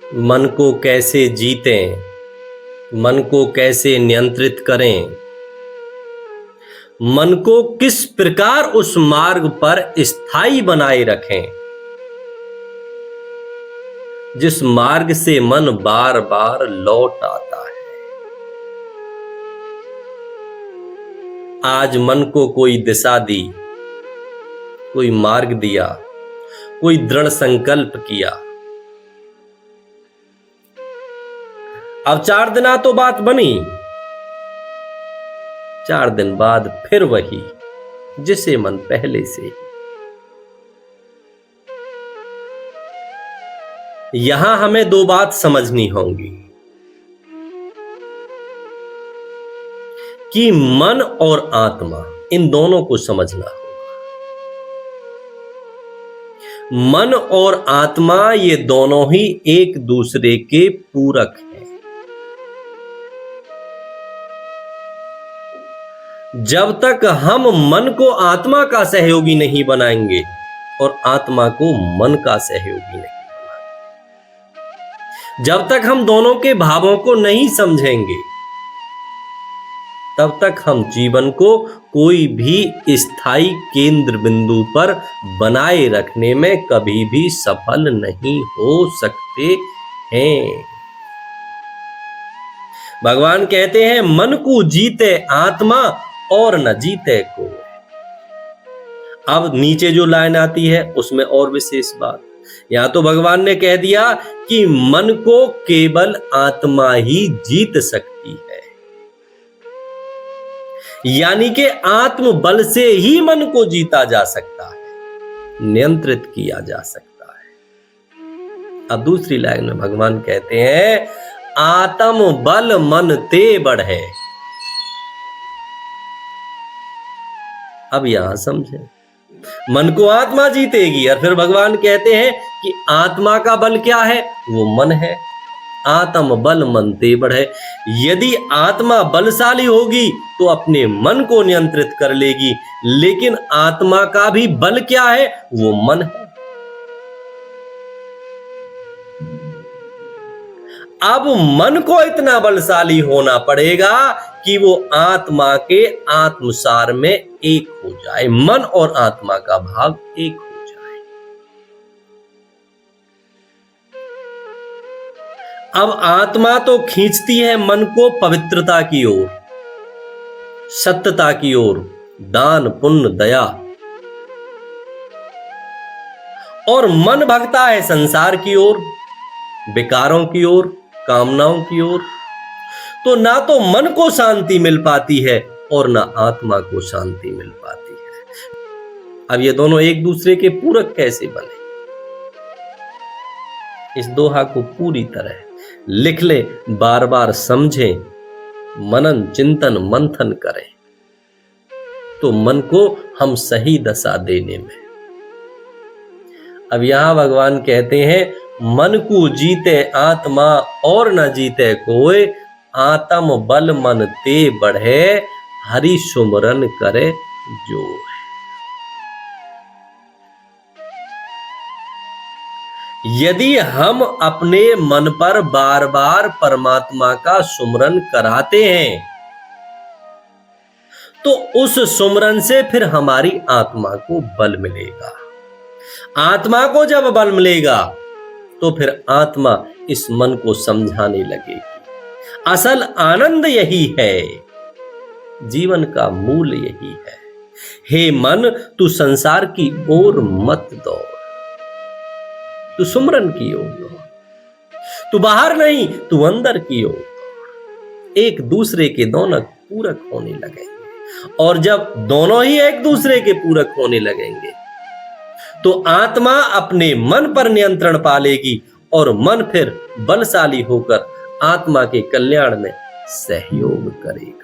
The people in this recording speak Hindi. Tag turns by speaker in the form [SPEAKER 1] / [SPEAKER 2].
[SPEAKER 1] मन को कैसे जीतें, मन को कैसे नियंत्रित करें, मन को किस प्रकार उस मार्ग पर स्थायी बनाए रखें जिस मार्ग से मन बार बार लौट आता है। आज मन को कोई दिशा दी, कोई मार्ग दिया, कोई दृढ़ संकल्प किया। अब 4 दिना तो बात बनी, 4 दिन बाद फिर वही जिसे मन पहले से ही। यहां हमें 2 बात समझनी होंगी कि मन और आत्मा, इन दोनों को समझना होगा। मन और आत्मा ये दोनों ही एक दूसरे के पूरक हैं। जब तक हम मन को आत्मा का सहयोगी नहीं बनाएंगे और आत्मा को मन का सहयोगी नहीं बनाएंगे, जब तक हम दोनों के भावों को नहीं समझेंगे, तब तक हम जीवन को कोई भी स्थायी केंद्र बिंदु पर बनाए रखने में कभी भी सफल नहीं हो सकते हैं। भगवान कहते हैं, मन को जीते आत्मा और न जीते को। अब नीचे जो लाइन आती है उसमें और विशेष बात, यहां तो भगवान ने कह दिया कि मन को केवल आत्मा ही जीत सकती है, यानी कि आत्म बल से ही मन को जीता जा सकता है, नियंत्रित किया जा सकता है। अब दूसरी लाइन में भगवान कहते हैं, आत्म बल मन ते बढ़े। अब यहां समझें, मन को आत्मा जीतेगी और फिर भगवान कहते हैं कि आत्मा का बल क्या है, वो मन है। आत्म बल मन ते बढ़े। यदि आत्मा बलशाली होगी तो अपने मन को नियंत्रित कर लेगी, लेकिन आत्मा का भी बल क्या है, वो मन है। अब मन को इतना बलशाली होना पड़ेगा कि वो आत्मा के आत्मसार में एक हो जाए, मन और आत्मा का भाव एक हो जाए। अब आत्मा तो खींचती है मन को पवित्रता की ओर, सत्यता की ओर, दान पुण्य दया, और मन भगता है संसार की ओर, विकारों की ओर, कामनाओं की ओर। तो ना तो मन को शांति मिल पाती है और ना आत्मा को शांति मिल पाती है। अब ये दोनों एक दूसरे के पूरक कैसे बने, इस दोहा को पूरी तरह लिख ले, बार बार समझें, मनन चिंतन मंथन करें, तो मन को हम सही दशा देने में। अब यहां भगवान कहते हैं, मन को जीते आत्मा और न जीते कोई, आत्म बल मन ते बढ़े, हरि सुमरन करे जो है। यदि हम अपने मन पर बार बार परमात्मा का सुमरन कराते हैं, तो उस सुमरन से फिर हमारी आत्मा को बल मिलेगा। आत्मा को जब बल मिलेगा तो फिर आत्मा इस मन को समझाने लगेगी। असल आनंद यही है, जीवन का मूल यही है। हे मन, तू संसार की ओर मत दौड़, तू सुमरन की ओर दौड़, तू बाहर नहीं, तू अंदर की ओर दौड़। एक दूसरे के दोनों पूरक होने लगेंगे, और जब दोनों ही एक दूसरे के पूरक होने लगेंगे तो आत्मा अपने मन पर नियंत्रण पा लेगी और मन फिर बलशाली होकर आत्मा के कल्याण में सहयोग करेगा।